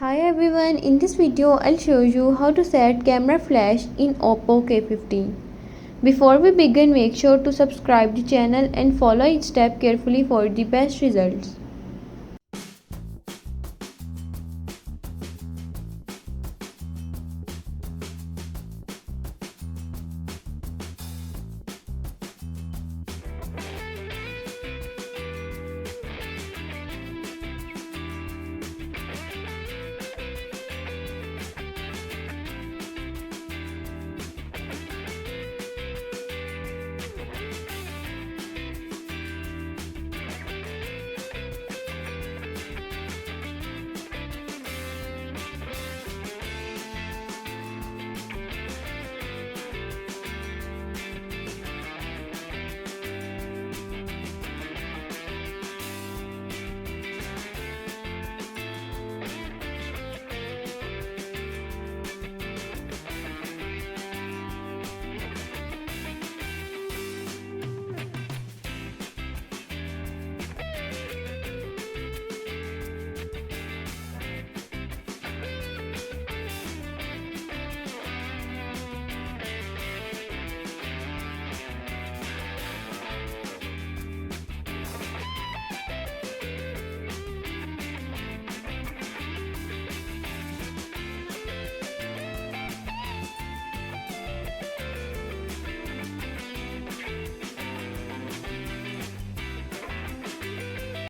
Hi everyone, in this video I'll show you how to set camera flash in Oppo K15. Before we begin, make sure to subscribe the channel and follow each step carefully for the best results.